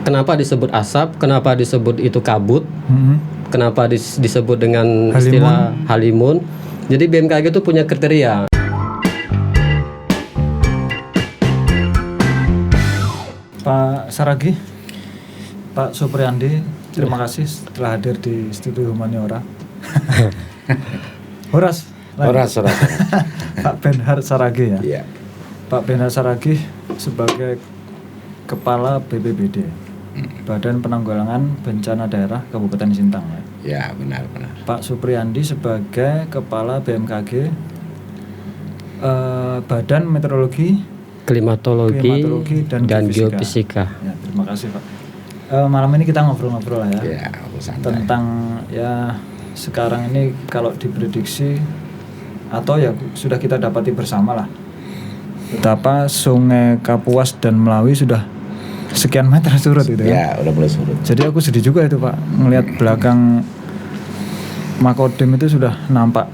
kenapa disebut asap, kenapa disebut itu kabut, kenapa disebut dengan istilah halimun. Jadi BMKG itu punya kriteria. Pak Saragi, Pak Supriyandi, terima kasih telah hadir di studio Humaniora. Horas. Pak Benhar Saragi ya. Iya. Pak Benhar Saragi sebagai Kepala BPBD, Badan Penanggulangan Bencana Daerah Kabupaten Sintang ya. Ya, benar. Pak Supriyandi sebagai Kepala BMKG, Badan Meteorologi, Klimatologi dan Geofisika. Ya, terima kasih Pak. Malam ini kita ngobrol-ngobrol lah ya. Tentang ya sekarang ini kalau diprediksi atau ya sudah kita dapati bersama lah, betapa Sungai Kapuas dan Melawi sudah sekian meter surut itu ya. Ya, udah mulai surut. Jadi aku sedih juga itu Pak, melihat belakang Makodim itu sudah nampak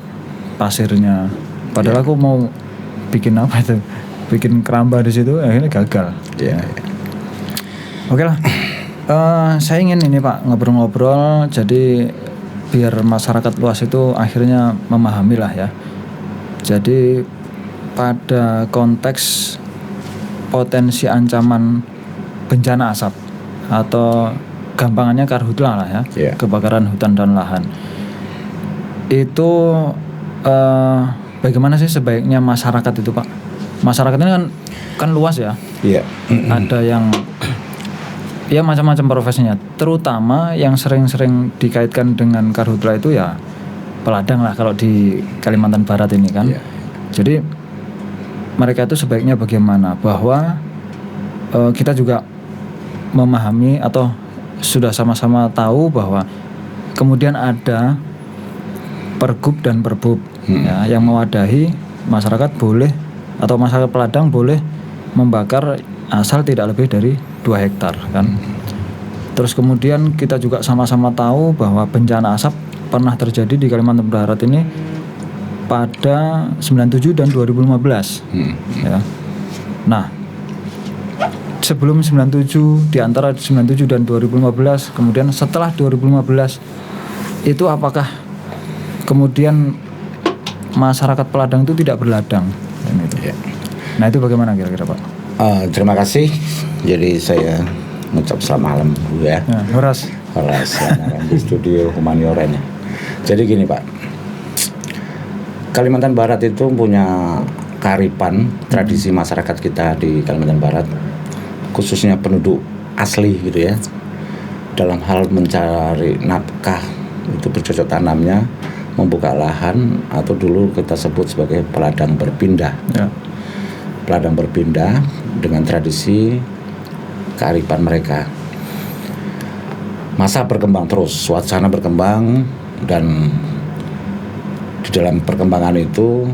pasirnya. Padahal aku mau bikin apa itu? Bikin keramba di situ, akhirnya gagal. Ya. Oke lah. Saya ingin ini Pak ngobrol-ngobrol, jadi biar masyarakat luas itu akhirnya memahami lah ya. Jadi pada konteks potensi ancaman bencana asap atau gampangannya karhutla lah ya, kebakaran hutan dan lahan. Itu bagaimana sih sebaiknya masyarakat itu Pak? Masyarakat ini kan luas ya. Iya. Ada yang ya macam-macam profesinya, terutama yang sering-sering dikaitkan dengan karhutla itu ya peladang lah kalau di Kalimantan Barat ini kan. Yeah. Jadi mereka itu sebaiknya bagaimana, bahwa kita juga memahami atau sudah sama-sama tahu bahwa kemudian ada pergub dan perbub ya, yang mewadahi masyarakat boleh atau masyarakat peladang boleh membakar asal tidak lebih dari 2 hektar kan. Terus kemudian kita juga sama-sama tahu bahwa bencana asap pernah terjadi di Kalimantan Barat ini pada 97 dan 2015 ya. Nah, sebelum 97, di antara 97 dan 2015, kemudian setelah 2015 itu apakah kemudian masyarakat peladang itu tidak berladang? Ya. Nah, itu bagaimana kira-kira Pak? Terima kasih. Jadi saya mengucap selamat malam dulu ya. Horas di studio Humaniora ini. Jadi gini Pak, Kalimantan Barat itu punya kearifan tradisi masyarakat kita di Kalimantan Barat, khususnya penduduk asli gitu ya, dalam hal mencari nafkah itu bercocok tanamnya, membuka lahan atau dulu kita sebut sebagai peladang berpindah ya. Peladang berpindah dengan tradisi kearifan mereka. Masa berkembang terus, suasana berkembang, dan di dalam perkembangan itu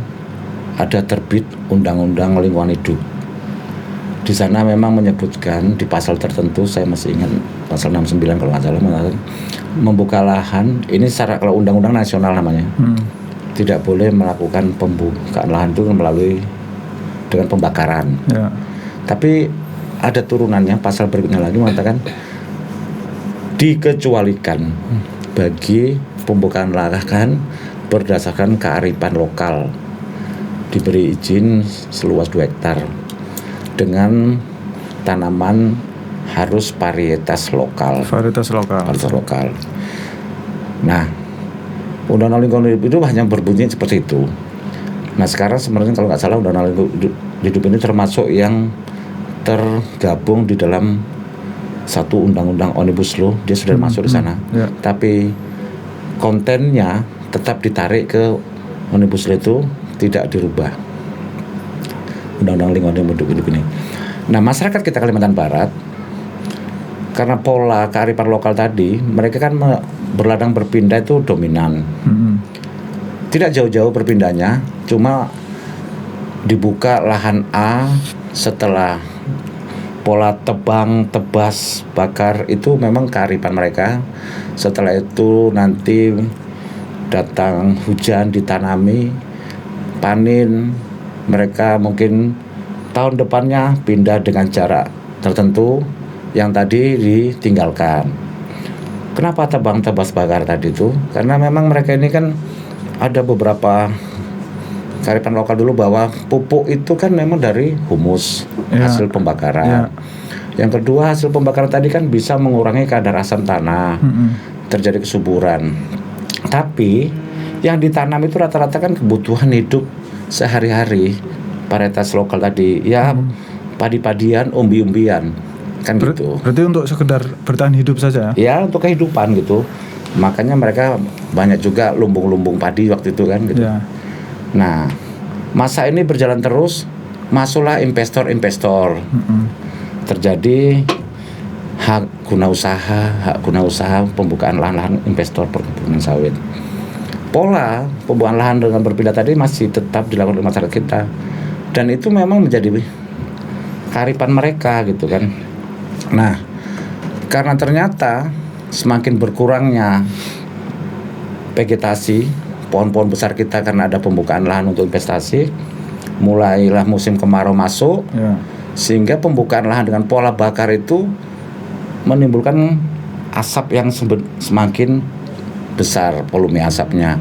ada terbit Undang-Undang Lingkungan Hidup. Di sana memang menyebutkan di pasal tertentu, saya masih ingat pasal 69 kalau nggak salah, membuka lahan ini secara kalau undang-undang nasional namanya, tidak boleh melakukan pembukaan lahan itu melalui dengan pembakaran. Ya. Tapi ada turunannya, pasal berikutnya lagi mengatakan dikecualikan bagi pembukaan lahan berdasarkan kearifan lokal, diberi izin seluas 2 hektar dengan tanaman harus varietas lokal. Nah, Undang-Undang Lingkungan Hidup itu hanya berbunyi seperti itu. Nah, sekarang sebenarnya kalau nggak salah Undang-Undang Lingkungan Hidup ini termasuk yang tergabung di dalam satu undang-undang Omnibus Law, dia sudah masuk di sana. Ya. Tapi kontennya tetap ditarik ke Omnibus Law itu, tidak dirubah. Undang-Undang Lingkungan Hidup ini. Nah, masyarakat kita Kalimantan Barat karena pola kearifan lokal tadi, mereka kan berladang berpindah itu dominan. Tidak jauh-jauh berpindahnya, cuma dibuka lahan A setelah pola tebang, tebas, bakar itu memang kearifan mereka. Setelah itu nanti datang hujan, ditanami, panen, mereka mungkin tahun depannya pindah dengan jarak tertentu yang tadi ditinggalkan. Kenapa tebang-tebas bakar tadi itu? Karena memang mereka ini kan ada beberapa kearifan lokal dulu bahwa pupuk itu kan memang dari humus, hasil pembakaran. Yang kedua, hasil pembakaran tadi kan bisa mengurangi kadar asam tanah, terjadi kesuburan. Tapi yang ditanam itu rata-rata kan kebutuhan hidup sehari-hari, varietas lokal tadi, ya padi-padian, umbi-umbian. Kan gitu. Berarti untuk sekedar bertahan hidup saja? Ya, untuk kehidupan gitu. Makanya mereka banyak juga lumbung-lumbung padi waktu itu kan gitu. Ya. Nah, masa ini berjalan terus, masuklah investor-investor. Terjadi hak guna usaha pembukaan lahan-lahan investor perkebunan sawit. Pola pembukaan lahan dengan berpindah tadi masih tetap dilakukan oleh masyarakat kita. Dan itu memang menjadi kearifan mereka gitu kan. Nah, karena ternyata semakin berkurangnya vegetasi pohon-pohon besar kita karena ada pembukaan lahan untuk investasi, mulailah musim kemarau masuk, sehingga pembukaan lahan dengan pola bakar itu menimbulkan asap yang semakin besar volume asapnya.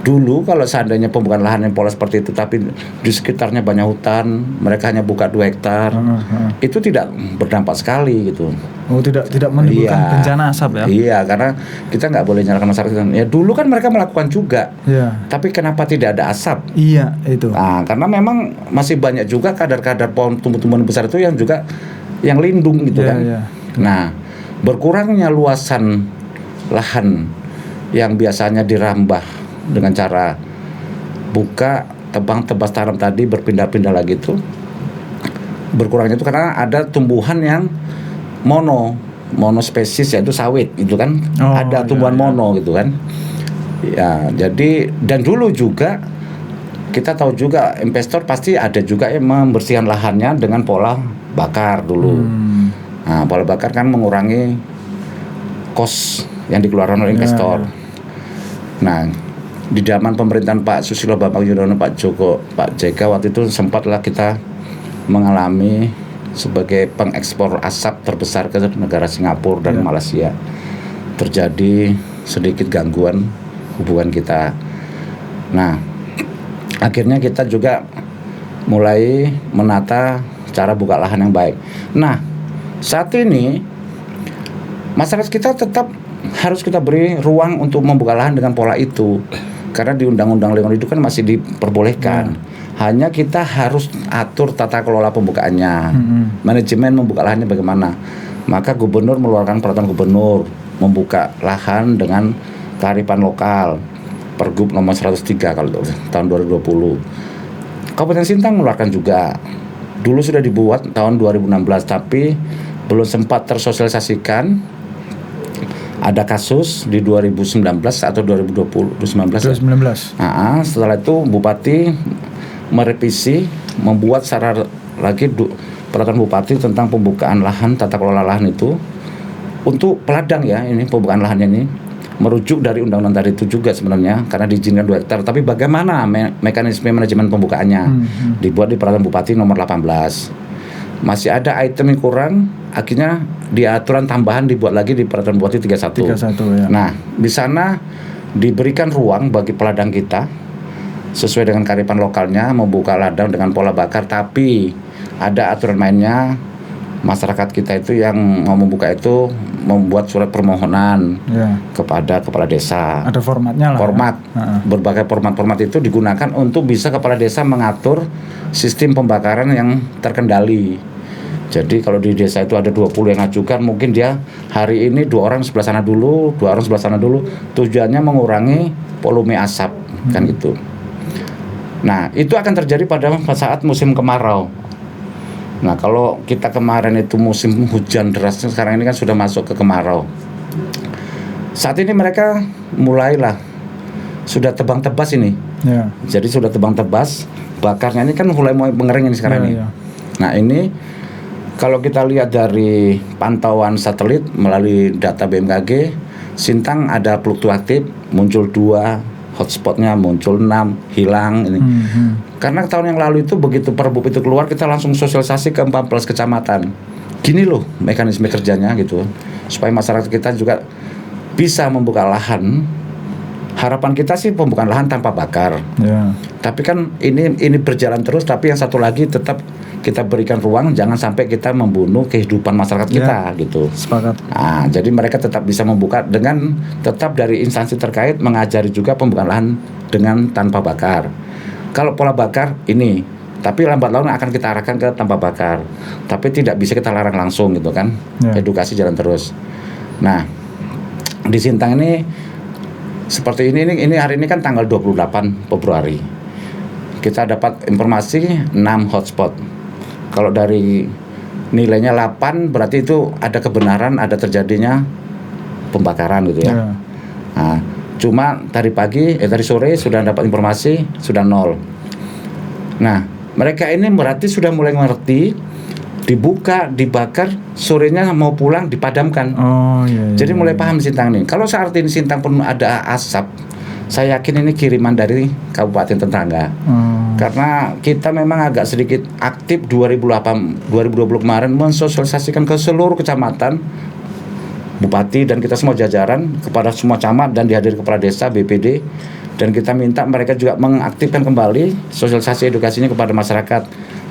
Dulu kalau seandainya pembukaan lahan yang pola seperti itu, tapi di sekitarnya banyak hutan, mereka hanya buka 2 hektar, itu tidak berdampak sekali gitu. Oh, tidak menimbulkan bencana asap ya? Iya, karena kita nggak boleh nyalakan masyarakat. Ya dulu kan mereka melakukan juga, tapi kenapa tidak ada asap? Iya, itu. Nah, karena memang masih banyak juga kadar-kadar pohon tumbuh-tumbuhan besar itu yang juga yang lindung gitu kan. Nah, berkurangnya luasan lahan yang biasanya dirambah dengan cara buka, tebang, tebas, tanam tadi berpindah-pindah lagi itu, berkurangnya itu karena ada tumbuhan yang monospesies, yaitu sawit itu kan. Ada tumbuhan mono gitu kan. Ya, jadi dan dulu juga kita tahu juga investor pasti ada juga yang membersihkan lahannya dengan pola bakar dulu. Nah, pola bakar kan mengurangi kos yang dikeluarkan oleh investor. Nah, di zaman pemerintahan Pak Susilo Bambang Yudhoyono, Pak JK waktu itu sempatlah kita mengalami sebagai pengekspor asap terbesar ke negara Singapura dan Malaysia. Terjadi sedikit gangguan hubungan kita. Nah, akhirnya kita juga mulai menata cara buka lahan yang baik. Nah, saat ini masyarakat kita tetap harus kita beri ruang untuk membuka lahan dengan pola itu. Karena di Undang-Undang Lingkungan Hidup kan masih diperbolehkan. Hanya kita harus atur tata kelola pembukaannya. Manajemen membuka lahannya bagaimana. Maka gubernur mengeluarkan peraturan gubernur membuka lahan dengan kearifan lokal. Pergub nomor 103 kalau tahun 2020. Kabupaten Sintang mengeluarkan juga. Dulu sudah dibuat tahun 2016 tapi belum sempat tersosialisasikan. Ada kasus di 2019 atau 2019. Nah, setelah itu Bupati merevisi, membuat secara lagi peraturan Bupati tentang pembukaan lahan, tata kelola lahan itu untuk peladang ya, ini pembukaan lahannya ini merujuk dari undang-undang tadi itu juga sebenarnya karena diizinkan 2 hektar. Tapi bagaimana mekanisme manajemen pembukaannya dibuat di peraturan Bupati nomor 18. Masih ada item yang kurang, akhirnya di aturan tambahan dibuat lagi di peraturan Bupati 31 ya. Nah, di sana diberikan ruang bagi peladang kita sesuai dengan kearifan lokalnya membuka ladang dengan pola bakar, tapi ada aturan mainnya. Masyarakat kita itu yang mau membuka itu membuat surat permohonan kepada kepala desa. Ada formatnya lah. Berbagai format itu digunakan untuk bisa kepala desa mengatur sistem pembakaran yang terkendali. Jadi kalau di desa itu ada 20 yang ngajukan, mungkin dia hari ini 2 orang sebelah sana dulu, 2 orang sebelah sana dulu. Tujuannya mengurangi volume asap kan gitu. Nah, itu akan terjadi pada saat musim kemarau. Nah, kalau kita kemarin itu musim hujan deras, sekarang ini kan sudah masuk ke kemarau. Saat ini mereka mulailah sudah tebang-tebas ini. Jadi sudah tebang-tebas, bakarnya ini kan mulai mengering ini sekarang ini. Nah, ini kalau kita lihat dari pantauan satelit melalui data BMKG, Sintang ada fluktuatif, muncul 2 hotspotnya, muncul 6, hilang ini. Karena tahun yang lalu itu begitu Perbup itu keluar, kita langsung sosialisasi ke 14 kecamatan. gini loh mekanisme kerjanya gitu, supaya masyarakat kita juga bisa membuka lahan. Harapan kita sih pembukaan lahan tanpa bakar. Ya. Tapi kan ini berjalan terus, tapi yang satu lagi tetap kita berikan ruang, jangan sampai kita membunuh kehidupan masyarakat kita gitu. Sepakat. Nah, jadi mereka tetap bisa membuka dengan tetap dari instansi terkait mengajari juga pembukaan lahan dengan tanpa bakar. Kalau pola bakar ini, tapi lambat laun akan kita arahkan ke tanpa bakar. Tapi tidak bisa kita larang langsung gitu kan. Ya. Edukasi jalan terus. Nah, di Sintang ini seperti ini hari ini kan tanggal 28 Februari. Kita dapat informasi 6 hotspot. Kalau dari nilainya 8 berarti itu ada kebenaran ada terjadinya pembakaran gitu ya. Nah, cuma tadi sore sudah dapat informasi sudah 0. Nah, mereka ini berarti sudah mulai mengerti, dibuka, dibakar, sorenya mau pulang dipadamkan. Jadi mulai paham Sintang nih. Kalau saat ini Sintang pun ada asap, saya yakin ini kiriman dari kabupaten tetangga. Karena kita memang agak sedikit aktif 2020 kemarin mensosialisasikan ke seluruh kecamatan, bupati dan kita semua jajaran kepada semua camat dan dihadiri kepala desa BPD, dan kita minta mereka juga mengaktifkan kembali sosialisasi edukasinya kepada masyarakat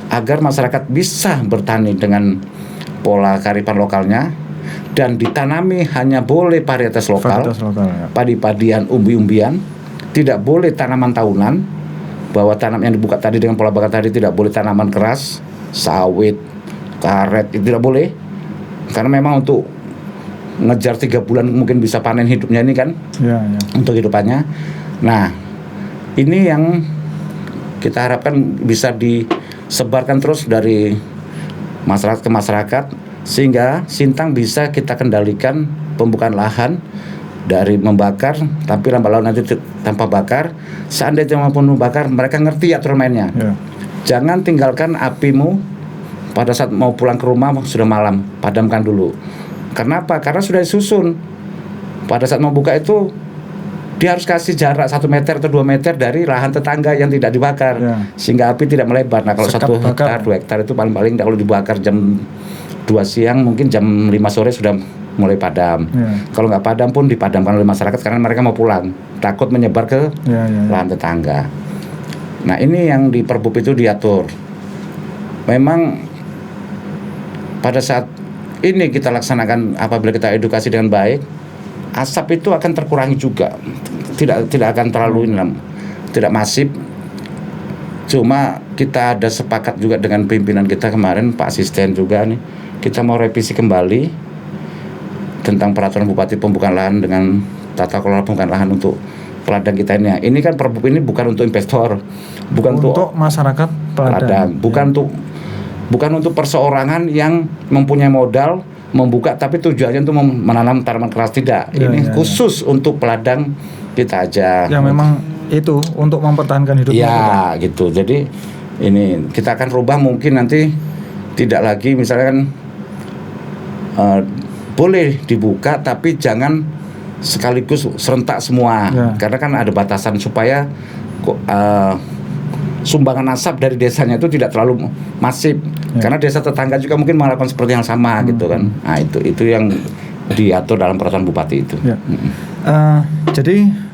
agar masyarakat bisa bertani dengan pola kearifan lokalnya dan ditanami hanya boleh varietas lokal, ya. padi-padian, umbi-umbian, tidak boleh tanaman tahunan, bahwa tanam yang dibuka tadi dengan pola bakar tadi tidak boleh tanaman keras, sawit, karet, itu tidak boleh, karena memang untuk ngejar 3 bulan mungkin bisa panen hidupnya ini kan, untuk hidupannya. Nah, ini yang kita harapkan bisa disebarkan terus dari masyarakat ke masyarakat sehingga Sintang bisa kita kendalikan pembukaan lahan dari membakar tapi lambat laun nanti tanpa bakar. Seandainya mampu membakar, mereka ngerti aturan mainnya. Jangan tinggalkan apimu pada saat mau pulang ke rumah sudah malam, padamkan dulu. Kenapa? Karena sudah disusun. Pada saat mau buka itu dia harus kasih jarak 1 meter atau 2 meter dari lahan tetangga yang tidak dibakar, sehingga api tidak melebar. Nah, kalau 1 hektar, 2 hektar itu paling-paling kalau dibakar jam 2 siang mungkin jam 5 sore sudah mulai padam. Kalau nggak padam pun dipadamkan oleh masyarakat karena mereka mau pulang, takut menyebar ke lahan tetangga. Nah, ini yang di Perbup itu diatur. Memang pada saat ini kita laksanakan, apabila kita edukasi dengan baik, asap itu akan terkurangi juga, tidak akan terlalu tidak masif. Cuma kita ada sepakat juga dengan pimpinan kita kemarin, Pak Asisten juga nih, kita mau revisi kembali tentang peraturan Bupati pembukaan lahan dengan tata kelola pembukaan lahan untuk peladang kita ini. Ini kan Perbup ini bukan untuk investor, bukan untuk masyarakat peladang, bukan untuk perseorangan yang mempunyai modal membuka tapi tujuannya untuk menanam tanaman keras, tidak. Ini khusus untuk peladang kita aja. Yang memang itu untuk mempertahankan hidupnya. Ya, gitu. Jadi ini kita akan rubah mungkin nanti tidak lagi misalkan boleh dibuka tapi jangan sekaligus serentak semua. Karena kan ada batasan supaya sumbangan asap dari desanya itu tidak terlalu masif. Karena desa tetangga juga mungkin melakukan seperti yang sama gitu kan. Nah, itu yang diatur dalam peraturan bupati itu. Jadi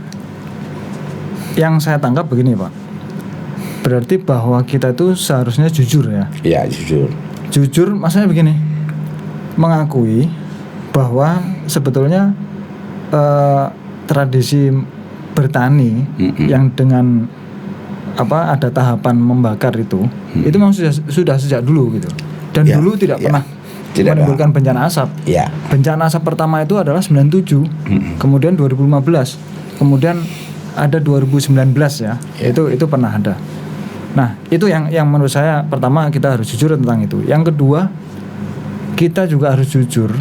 yang saya tangkap begini, Pak. Berarti bahwa kita itu seharusnya jujur ya. Iya, jujur. Jujur maksudnya begini. Mengakui bahwa sebetulnya tradisi bertani yang dengan ada tahapan membakar itu memang sudah sejak dulu gitu, dan dulu tidak pernah menimbulkan bencana asap. Bencana asap pertama itu adalah 97, kemudian 2015, kemudian ada 2019 ya. Itu pernah ada. Nah, itu yang menurut saya pertama kita harus jujur tentang itu. Yang kedua, kita juga harus jujur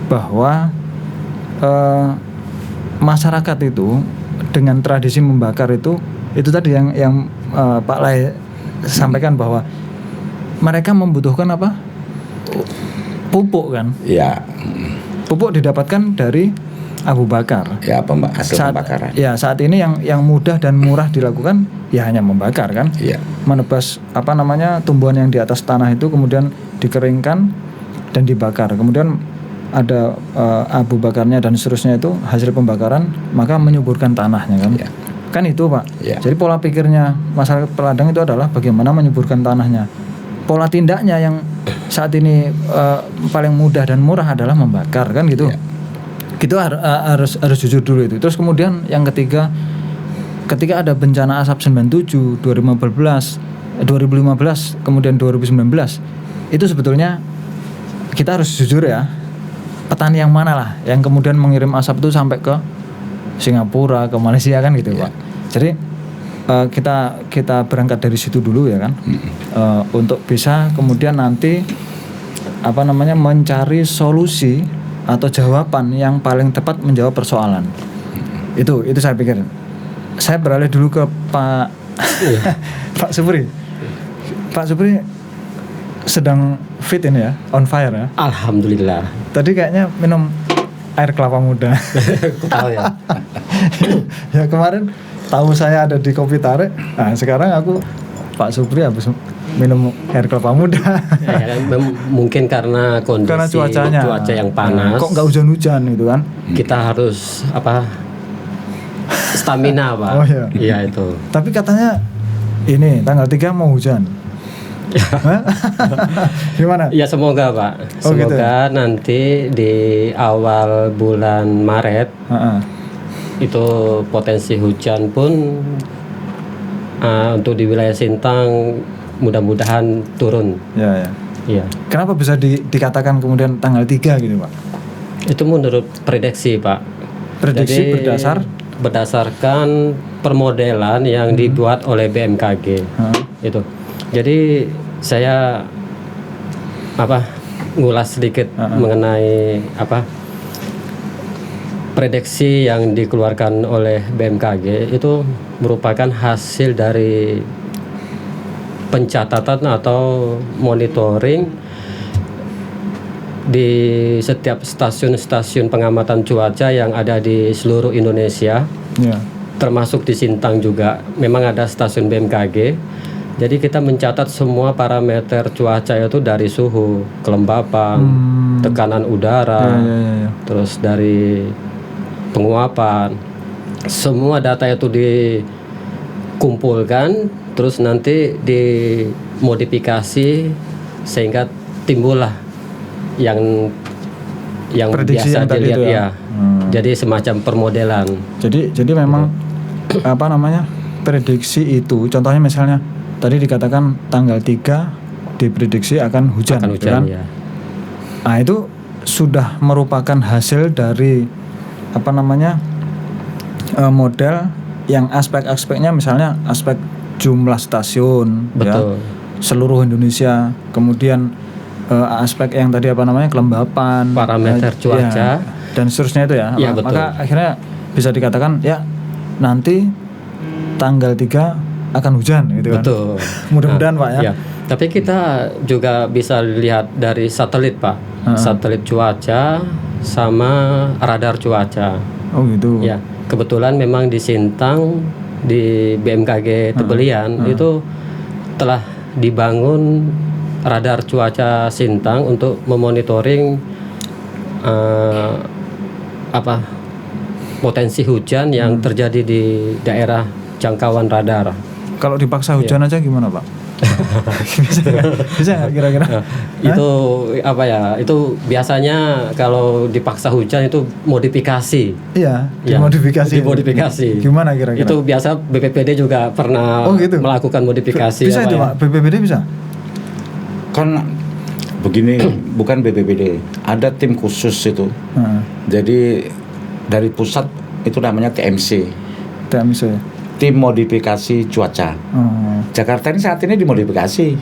bahwa masyarakat itu dengan tradisi membakar itu tadi yang Pak Lai sampaikan bahwa mereka membutuhkan apa? Pupuk kan? Iya. Pupuk didapatkan dari Abu Bakar. Ya, hasil pembakaran. Ya, saat ini yang mudah dan murah dilakukan ya hanya membakar kan? Iya. Menebas tumbuhan yang di atas tanah itu kemudian dikeringkan, dan dibakar. Kemudian ada abu bakarnya dan seterusnya itu hasil pembakaran, maka menyuburkan tanahnya kan. Ya. Kan itu Pak. Ya. Jadi pola pikirnya masyarakat Peladang itu adalah bagaimana menyuburkan tanahnya. Pola tindaknya yang saat ini paling mudah dan murah adalah membakar kan gitu. Ya. Itu harus jujur dulu itu. Terus kemudian yang ketiga, ketika ada bencana asap 97, 2015, kemudian 2019, itu sebetulnya kita harus jujur ya. Petani yang mana lah yang kemudian mengirim asap itu sampai ke Singapura, ke Malaysia kan gitu Pak. Jadi kita berangkat dari situ dulu ya kan, untuk bisa kemudian nanti mencari solusi atau jawaban yang paling tepat menjawab persoalan. Itu saya pikir. Saya beralih dulu ke Pak Pak Supri. Pak Supri sedang fit ini ya, on fire ya. Alhamdulillah. Tadi kayaknya minum air kelapa muda. Tahu ya. Ya kemarin tahu saya ada di Kopi Tarik. Nah sekarang aku Pak Supri habis minum air kelapa muda. Mungkin karena kondisi Karena cuaca yang panas. Kok nggak hujan-hujan gitu kan? Kita harus stamina Pak. Oh iya. Iya itu. Tapi katanya ini tanggal 3 mau hujan. Gimana? Ya semoga Pak. Oh, gitu Semoga nanti di awal bulan Maret itu potensi hujan pun untuk di wilayah Sintang mudah-mudahan turun. Ya. Iya. Kenapa bisa dikatakan kemudian tanggal 3 gitu Pak? Itu menurut prediksi Pak. Prediksi Jadi, berdasarkan permodelan yang dibuat oleh BMKG. Itu. Jadi saya ngulas sedikit mengenai prediksi yang dikeluarkan oleh BMKG itu merupakan hasil dari pencatatan atau monitoring di setiap stasiun-stasiun pengamatan cuaca yang ada di seluruh Indonesia, termasuk di Sintang juga. Memang ada stasiun BMKG. Jadi kita mencatat semua parameter cuaca itu dari suhu, kelembapan, tekanan udara, terus dari penguapan. Semua data itu dikumpulkan, terus nanti dimodifikasi sehingga timbullah yang prediksi biasa yang tadi dilihat itu ya. Jadi semacam permodelan. Jadi memang prediksi itu, contohnya misalnya tadi dikatakan tanggal 3 diprediksi akan hujan, gitu kan? Ya. Nah itu sudah merupakan hasil dari model yang aspek-aspeknya, misalnya aspek jumlah stasiun, betul, seluruh Indonesia, kemudian aspek yang tadi kelembapan, parameter cuaca, dan seterusnya itu ya. Betul. Maka akhirnya bisa dikatakan ya nanti tanggal 3 akan hujan gitu kan. Betul. Mudah-mudahan Pak ya. Tapi kita juga bisa lihat dari satelit Pak. Satelit cuaca sama radar cuaca. Oh gitu. Ya, kebetulan memang di Sintang di BMKG Tebelian itu telah dibangun radar cuaca Sintang untuk memonitoring potensi hujan yang terjadi di daerah jangkauan radar. Kalau dipaksa hujan aja gimana Pak? Bisa nggak kira-kira? Itu itu biasanya kalau dipaksa hujan itu modifikasi. Iya, dimodifikasi. Gimana kira-kira? Itu biasa BPPD juga pernah melakukan modifikasi. Bisa itu Pak, BPPD bisa? Kan begini, bukan BPPD, ada tim khusus itu. Jadi dari pusat itu namanya TMC. Tim modifikasi cuaca. Jakarta ini saat ini dimodifikasi.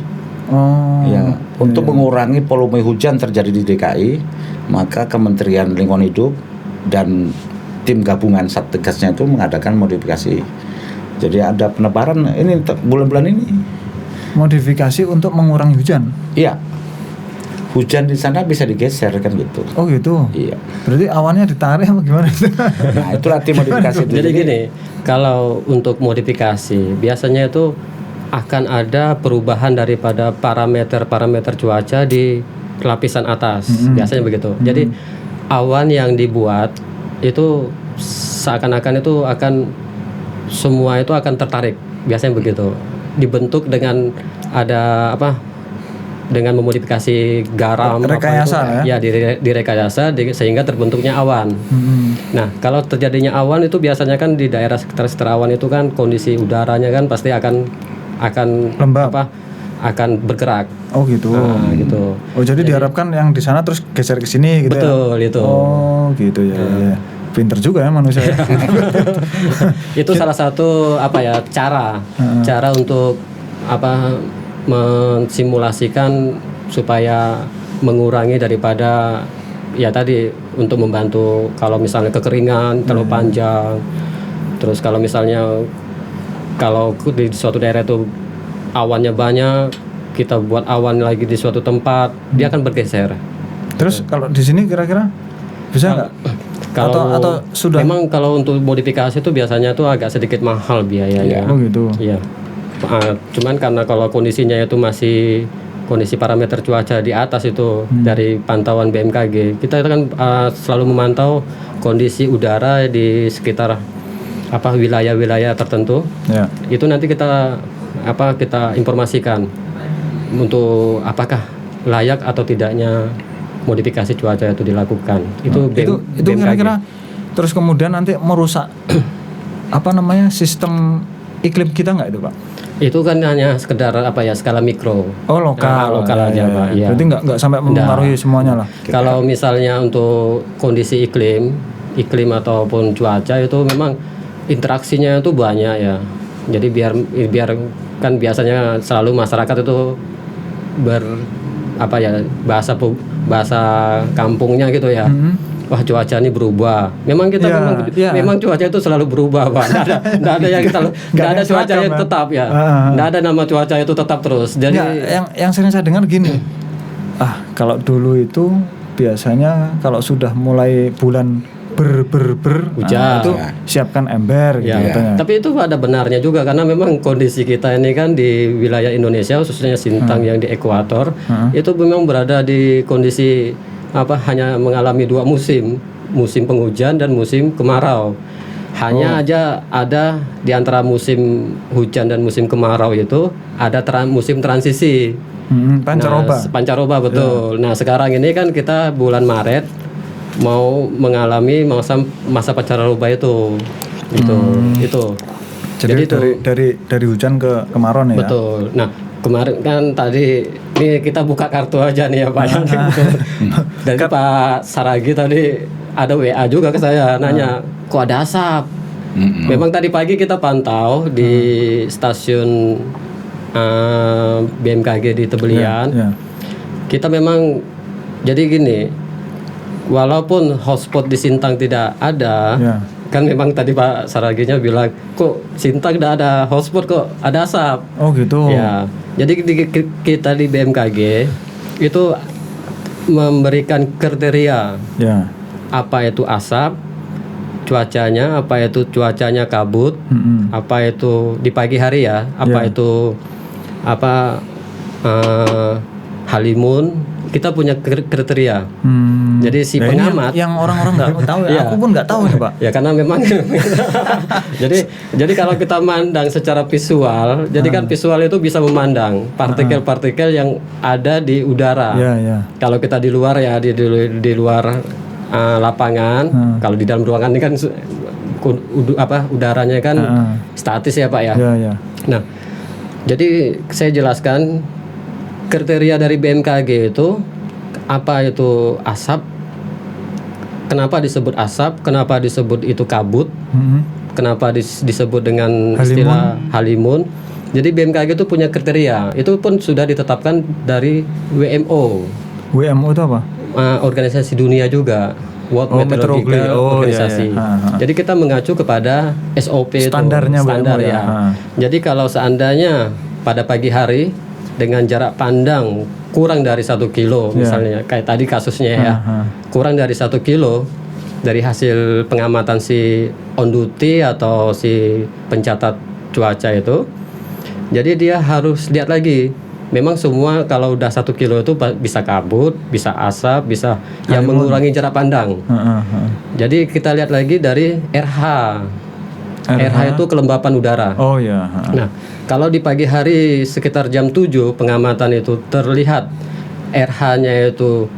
Untuk mengurangi volume hujan terjadi di DKI, maka Kementerian Lingkungan Hidup dan tim gabungan Satgasnya itu mengadakan modifikasi. Jadi ada penebaran ini bulan-bulan ini. Modifikasi untuk mengurangi hujan. Iya. Hujan di sana bisa digeser kan gitu. Oh gitu. Iya. Berarti awannya ditarik apa gimana? Nah, itulah tim modifikasi itu. Jadi gini, kalau untuk modifikasi biasanya itu akan ada perubahan daripada parameter cuaca di lapisan atas, biasanya begitu. Jadi awan yang dibuat itu seakan-akan itu akan semua itu akan tertarik, biasanya begitu. Dibentuk dengan ada dengan memodifikasi garam, rekayasa ya direkayasa sehingga terbentuknya awan. Nah, kalau terjadinya awan itu biasanya kan di daerah sekitar awan itu kan kondisi udaranya kan pasti akan lembab, akan bergerak. Oh gitu. Nah, gitu. Oh jadi diharapkan yang di sana terus geser ke sini gitu. Betul, ya? itu. Oh gitu ya. Pinter juga ya manusia. Itu salah satu cara untuk mensimulasikan supaya mengurangi daripada ya tadi untuk membantu kalau misalnya kekeringan terlalu panjang. Terus kalau misalnya kalau di suatu daerah itu awannya banyak, kita buat awan lagi di suatu tempat, dia akan bergeser. Terus kalau di sini kira-kira bisa nggak? Atau sudah? Memang kalau untuk modifikasi itu biasanya tuh agak sedikit mahal biayanya. Oh gitu. Iya. Cuman karena kalau kondisinya itu masih kondisi parameter cuaca di atas itu dari pantauan BMKG, kita itu kan selalu memantau kondisi udara di sekitar wilayah-wilayah tertentu. Ya. Itu nanti kita informasikan untuk apakah layak atau tidaknya modifikasi cuaca itu dilakukan. Itu kira-kira terus kemudian nanti merusak sistem iklim kita nggak itu Pak? Itu kan hanya sekedar skala mikro. Oh lokal aja Pak. Ya. Berarti nggak sampai mempengaruhi semuanya lah. Kalau misalnya untuk kondisi iklim ataupun cuaca itu memang interaksinya itu banyak ya. Jadi biar kan biasanya selalu masyarakat itu bahasa kampungnya gitu ya. Wah cuaca ini berubah. Memang kita memang cuaca itu selalu berubah Pak. Nggak ada yang nggak ada cuaca yang tetap ya. Nggak ada nama cuaca itu tetap terus. Jadi yang sering saya dengar gini. Kalau dulu itu biasanya kalau sudah mulai bulan hujan itu siapkan ember gitu katanya. Tapi itu ada benarnya juga karena memang kondisi kita ini kan di wilayah Indonesia khususnya Sintang yang di ekuator itu memang berada di kondisi hanya mengalami 2 musim penghujan dan musim kemarau. Hanya aja ada di antara musim hujan dan musim kemarau itu ada musim transisi. Pancaroba betul. Nah sekarang ini kan kita bulan Maret mau mengalami masa pancaroba itu. Jadi dari hujan ke kemarau ya. Betul. Nah kemarin kan tadi ini kita buka kartu aja nih ya Pak. Dari Pak Saragi tadi ada WA juga ke saya nanya kok ada asap. Memang tadi pagi kita pantau di stasiun BMKG di Tebelian. Kita memang jadi gini, walaupun hotspot di Sintang tidak ada, kan memang tadi Pak Saraginya bilang kok Sintang tidak ada hotspot kok ada asap. Oh gitu. Ya, jadi kita di BMKG itu memberikan kriteria apa itu asap, cuacanya, apa itu cuacanya kabut, apa itu di pagi hari ya, apa itu halimun. Kita punya kriteria. Jadi si pengamat yang orang-orang nggak tahu ya, aku pun nggak tahu nih Pak. Ya karena memang jadi kalau kita mandang secara visual, jadi kan visual itu bisa memandang partikel-partikel yang ada di udara. Kalau kita di luar ya di luar lapangan, kalau di dalam ruangan ini kan udaranya kan statis ya Pak ya. Nah, jadi saya jelaskan kriteria dari BMKG itu apa itu asap, kenapa disebut asap, kenapa disebut itu kabut, kenapa disebut dengan istilah halimun. Jadi BMKG itu punya kriteria, itu pun sudah ditetapkan dari WMO. WMO itu apa? Organisasi dunia juga, World Meteorological Organization. Jadi kita mengacu kepada SOP standar ya. Jadi kalau seandainya pada pagi hari dengan jarak pandang kurang dari 1 kilo misalnya kayak tadi kasusnya ya, kurang dari 1 kilo dari hasil pengamatan si on duty atau si pencatat cuaca itu, jadi dia harus lihat lagi memang semua kalau udah 1 kilo itu bisa kabut, bisa asap, bisa yang mengurangi jarak pandang. Jadi kita lihat lagi dari RH. RH itu kelembapan udara. Oh ya. Nah, kalau di pagi hari sekitar jam 7 pengamatan itu terlihat RH-nya itu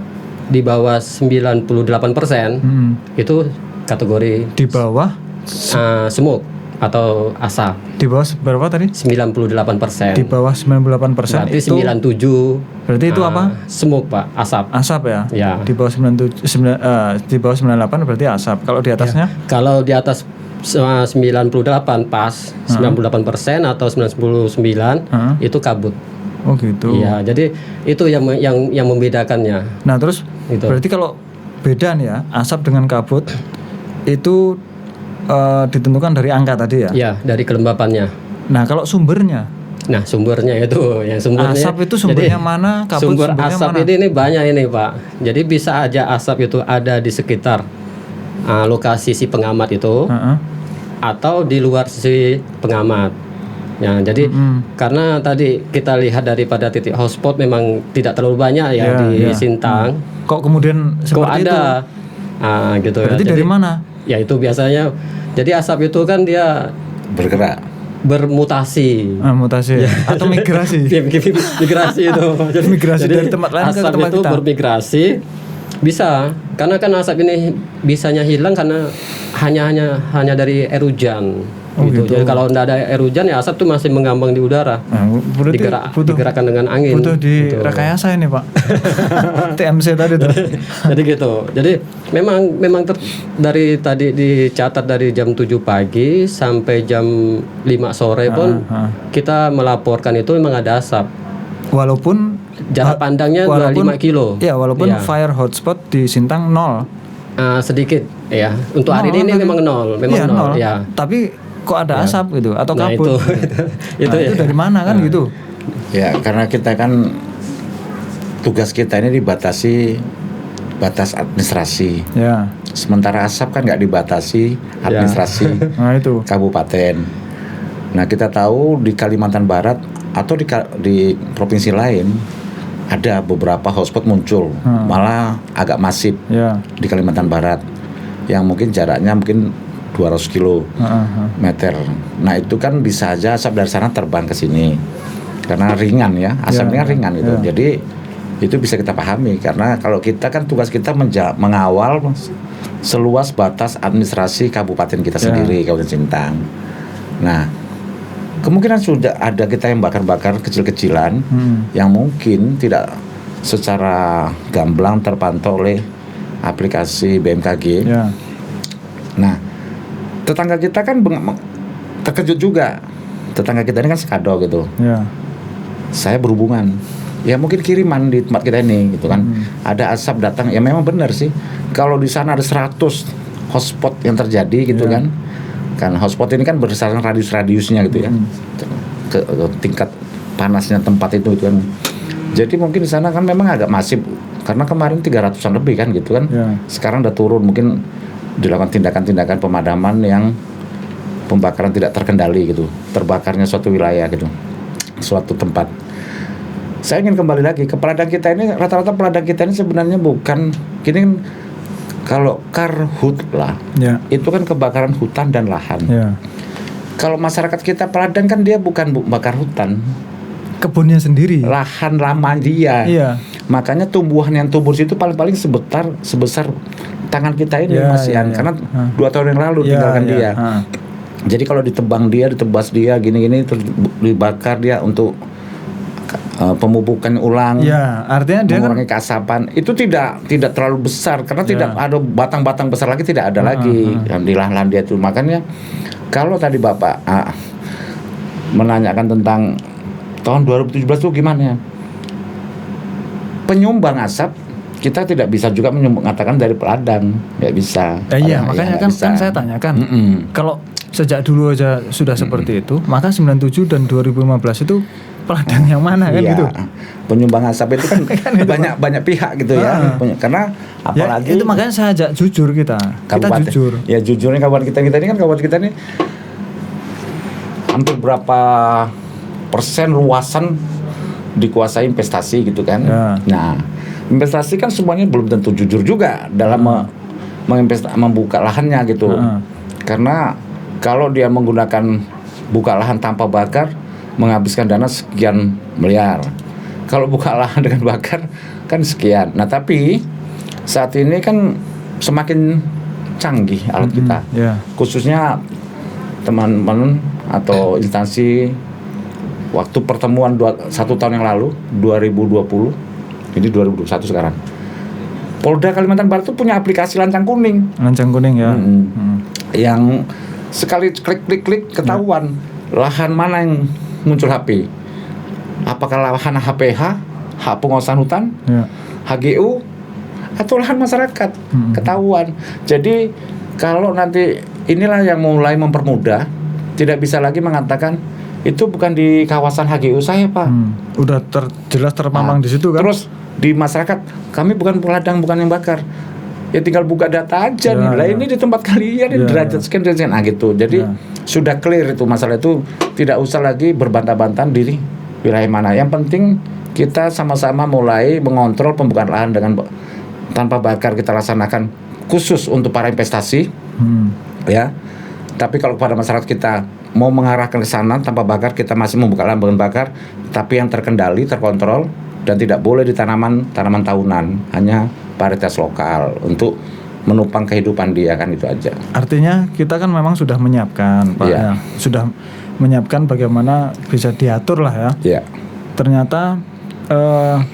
di bawah 98%, itu kategori di bawah smoke atau asap. Di bawah berapa tadi? 98%. Di bawah 98% berarti itu 97. Berarti itu apa? Smoke, Pak, asap. Asap ya? Ya. Di bawah di bawah 98 berarti asap. Kalau di atasnya? Kalau di atas 98 pas, 98% atau 99 itu kabut. Oh gitu. Iya, jadi itu yang membedakannya. Nah, terus Gitu. berarti kalau beda nih ya, asap dengan kabut itu ditentukan dari angka tadi ya? Ya, dari kelembapannya. Nah, kalau sumbernya? Nah, sumbernya itu, yang sumbernya. Asap itu sumbernya mana? Kabut sumber sumbernya asap mana? ini banyak ini, Pak. Jadi bisa aja asap itu ada di sekitar lokasi si pengamat itu, atau di luar si pengamat. Ya, jadi karena tadi kita lihat daripada titik hotspot memang tidak terlalu banyak ya di Sintang. Kok kemudian seperti ada? Gitu. Berarti ya. dari mana? Ya itu biasanya. Jadi asap itu kan dia bergerak, bermutasi. Mutasi atau migrasi? Migrasi itu. Migrasi dari tempat lain ke tempat asap itu kita. bermigrasi. Bisa, karena kan asap ini bisanya hilang karena hanya dari air hujan. Gitu. Jadi kalau tidak ada air hujan ya asap itu masih mengambang di udara. Nah, digerakkan dengan angin. Butuh di gitu. rekayasa ini, Pak. TMC tadi tuh. Jadi gitu. Jadi memang dari tadi dicatat dari jam 7 pagi sampai jam 5 sore pun kita melaporkan itu memang ada asap. Walaupun jarak pandangnya 25 kilo. Ya, walaupun fire hotspot di Sintang 0. Sedikit ya. Untuk hari ini memang 0, memang 0 ya. Tapi kok ada asap gitu atau Nah, kabut? itu dari mana kan gitu? Ya, karena kita kan tugas kita ini dibatasi batas administrasi. Ya. Sementara asap kan nggak dibatasi administrasi Nah, itu. kabupaten. Nah, kita tahu di Kalimantan Barat atau di provinsi lain ada beberapa hotspot muncul, malah agak masif di Kalimantan Barat yang mungkin jaraknya mungkin 200 kilometer. Nah, itu kan bisa aja asap dari sana terbang ke sini karena ringan ya, asapnya ringan gitu. Jadi itu bisa kita pahami karena kalau kita kan tugas kita mengawal seluas batas administrasi kabupaten kita sendiri, Kabupaten Sintang. Nah, kemungkinan sudah ada kita yang bakar-bakar kecil-kecilan yang mungkin tidak secara gamblang terpantau oleh aplikasi BMKG. Nah, tetangga kita kan terkejut juga. Tetangga kita ini kan sekado gitu. Saya berhubungan. Ya mungkin kiriman di tempat kita ini gitu kan. Ada asap datang. Ya memang benar sih. Kalau di sana ada 100 hotspot yang terjadi gitu kan. Kan hotspot ini kan berdasarkan radius-radiusnya gitu ya. Ke tingkat panasnya tempat itu kan. Jadi mungkin di sana kan memang agak masif karena kemarin 300-an lebih kan gitu kan. Sekarang udah turun, mungkin dilakukan tindakan-tindakan pemadaman yang pembakaran tidak terkendali gitu. Terbakarnya suatu wilayah gitu. Suatu tempat. Saya ingin kembali lagi ke peladang kita ini, rata-rata peladang kita ini sebenarnya bukan gini. Kalau karhutla itu kan kebakaran hutan dan lahan. Kalau masyarakat kita peladang kan dia bukan bakar hutan, kebunnya sendiri, lahan lama dia. Makanya tumbuhan yang tumbuh situ paling-paling sebesar tangan kita ini karena 2 tahun yang lalu tinggalkan dia. Jadi kalau ditebang dia, ditebas dia, gini-gini terus dibakar dia untuk pemupukan ulang, artinya dia mengurangi keasapan itu tidak terlalu besar karena tidak ada batang-batang besar lagi, tidak ada lagi yang di lahan dia itu. Makanya kalau tadi Bapak menanyakan tentang tahun 2017 itu gimana? Penyumbang asap kita tidak bisa juga mengatakan dari peladang, nggak bisa. Makanya kan saya tanyakan kalau sejak dulu aja sudah seperti itu, maka 97 dan 2015 itu peladang yang mana kan gitu? Penyumbang asap itu kan banyak pihak gitu ya. Karena apalagi itu makanya saya ajak jujur kita jujur. Ya jujurnya kawan kita ini kan kawan kita ini hampir berapa persen luasan dikuasai investasi gitu kan. Ya. Nah, investasi kan semuanya belum tentu jujur juga dalam membuka lahannya gitu. Karena kalau dia menggunakan buka lahan tanpa bakar menghabiskan dana sekian miliar. Kalau buka lahan dengan bakar kan sekian. Nah, tapi saat ini kan semakin canggih alat kita. Khususnya teman-teman atau instansi waktu pertemuan 1 tahun yang lalu 2020, ini 2021 sekarang. Polda Kalimantan Barat itu punya aplikasi Lancang Kuning. Lancang Kuning ya. Yang sekali klik ketahuan lahan mana yang muncul HP. Apakah lahan HPH, hak penguasaan hutan, HGU, atau lahan masyarakat, ketahuan. Jadi kalau nanti inilah yang mulai mempermudah, tidak bisa lagi mengatakan itu bukan di kawasan HGU saya, Pak. Udah jelas terpampang di situ kan. Terus di masyarakat kami bukan peladang, bukan yang bakar. Ya tinggal buka data aja nih. Lah ini di tempat kalian ini derajat sekian. Nah gitu. Jadi sudah clear itu masalah itu, tidak usah lagi berbantah-bantahan diri wilayah mana. Yang penting kita sama-sama mulai mengontrol pembukaan lahan dengan tanpa bakar kita laksanakan khusus untuk para investasi. Ya. Tapi kalau pada masyarakat kita mau mengarahkan ke sana tanpa bakar, kita masih membuka lahan dengan bakar, tapi yang terkendali, terkontrol, dan tidak boleh di tanaman tahunan, hanya varietas lokal untuk menopang kehidupan dia, kan itu aja. Artinya kita kan memang sudah menyiapkan, Pak. Ya. Sudah menyiapkan bagaimana bisa diatur lah ya. Ternyata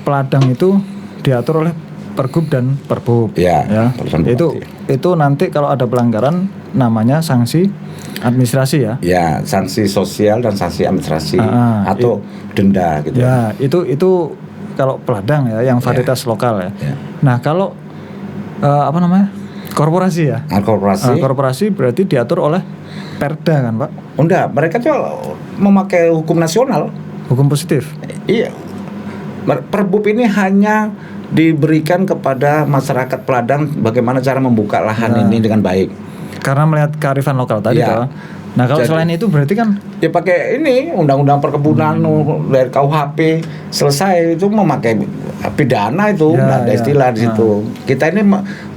peladang itu diatur oleh Pergub dan Perbub. Ya. Itu nanti kalau ada pelanggaran namanya sanksi administrasi ya. Ya, sanksi sosial dan sanksi administrasi atau denda gitu. Ya, itu kalau peladang ya, yang varietas lokal ya. Nah, kalau korporasi ya. Korporasi berarti diatur oleh Perda kan, Pak? Enggak, mereka tuh memakai hukum nasional. Hukum positif. Iya. Perbub ini hanya diberikan kepada masyarakat peladang bagaimana cara membuka lahan ini dengan baik. Karena melihat kearifan lokal tadi toh. Nah, kalau selain itu berarti kan ya pakai ini undang-undang perkebunan dari KUHP selesai, itu memakai pidana itu, ada istilah di situ. Kita ini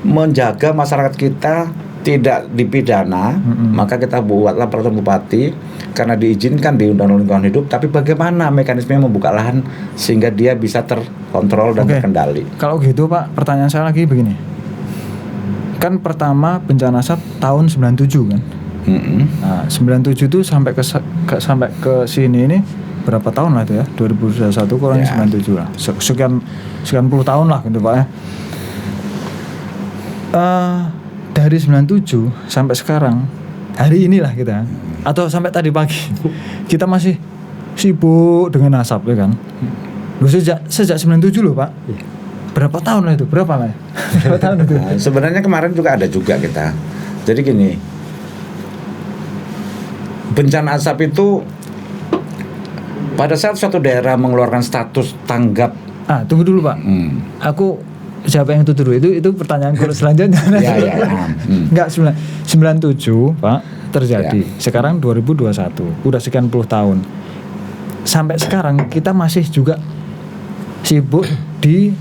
menjaga masyarakat kita tidak dipidana, maka kita buatlah peraturan bupati karena diizinkan di Undang-Undang Lingkungan Hidup, tapi bagaimana mekanismenya membuka lahan sehingga dia bisa terkontrol dan terkendali. Kalau gitu, Pak, pertanyaan saya lagi begini. Kan pertama bencana asap tahun 97 kan? Nah, 97 itu sampai ke sini ini berapa tahun lah itu ya? 2021 kurang 97 lah. Sekian puluh tahun lah gitu, Pak ya. Dari 97 sampai sekarang, hari inilah kita, atau sampai tadi pagi, kita masih sibuk dengan asap ya kan. Loh, sejak 97 loh, Pak. Berapa tahun lah itu? Berapa lah? Berapa tahun itu? Nah, sebenarnya kemarin juga ada juga kita. Jadi gini, bencana asap itu pada saat suatu daerah mengeluarkan status tanggap. Tunggu dulu, Pak. Aku siapa yang itu dulu? Itu pertanyaan selanjutnya. Enggak, 97, Pak, terjadi. Sekarang 2021, udah sekian puluh tahun. Sampai sekarang kita masih juga sibuk di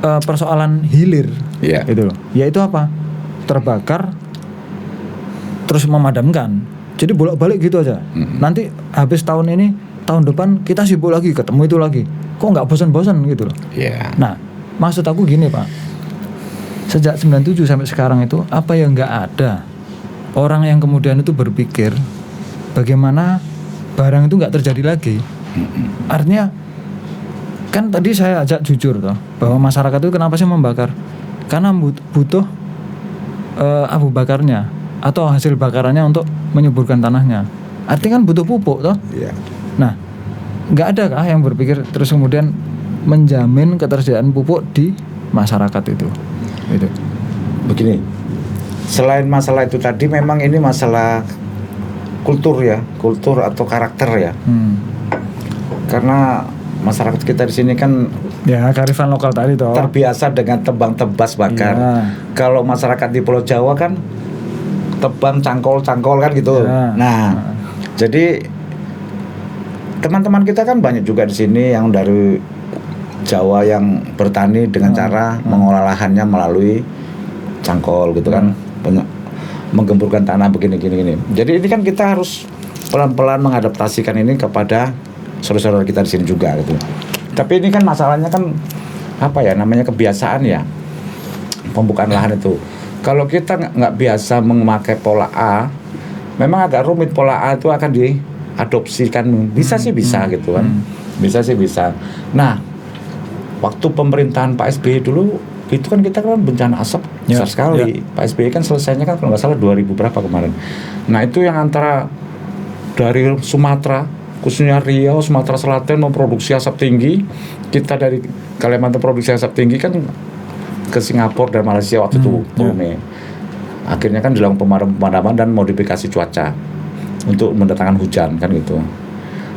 persoalan hilir. Gitu loh. Yaitu apa? Terbakar terus memadamkan. Jadi bolak-balik gitu aja. Nanti habis tahun ini, tahun depan kita sibuk lagi, ketemu itu lagi. Kok nggak bosan-bosan gitu loh. Nah, maksud aku gini, Pak. Sejak 97 sampai sekarang itu apa yang nggak ada orang yang kemudian itu berpikir bagaimana barang itu nggak terjadi lagi. Artinya kan tadi saya ajak jujur toh bahwa masyarakat itu kenapa sih membakar? Karena butuh abu bakarnya atau hasil bakarannya untuk menyuburkan tanahnya. Artinya kan butuh pupuk toh. Nah, nggak ada kah yang berpikir terus kemudian menjamin ketersediaan pupuk di masyarakat itu? Gitu. Begini, selain masalah itu tadi, memang ini masalah kultur ya, kultur atau karakter ya. Karena masyarakat kita di sini kan ya kearifan lokal tadi toh terbiasa dengan tebang tebas bakar. Kalau masyarakat di Pulau Jawa kan tebang cangkol kan gitu. Nah, jadi teman-teman kita kan banyak juga di sini yang dari Jawa yang bertani dengan cara mengolah lahannya melalui cangkol gitu kan, menggemburkan tanah begini. Jadi ini kan kita harus pelan-pelan mengadaptasikan ini kepada saudara-saudara kita di sini juga gitu. Tapi ini kan masalahnya kan apa ya, namanya kebiasaan ya, pembukaan lahan itu. Kalau kita nggak biasa memakai pola A, memang agak rumit. Pola A itu akan diadopsikan, bisa sih bisa gitu kan, bisa sih bisa. Nah, waktu pemerintahan Pak SBY dulu itu kan kita kan bencana asap besar sekali. Pak SBY kan selesainya kan kalau nggak salah 2000 berapa kemarin. Nah itu yang antara dari Sumatera, khususnya Riau, Sumatera Selatan memproduksi asap tinggi, kita dari Kalimantan produksi asap tinggi kan ke Singapura dan Malaysia waktu itu Brunei. Akhirnya kan dilakukan pemadaman dan modifikasi cuaca untuk mendatangkan hujan kan gitu.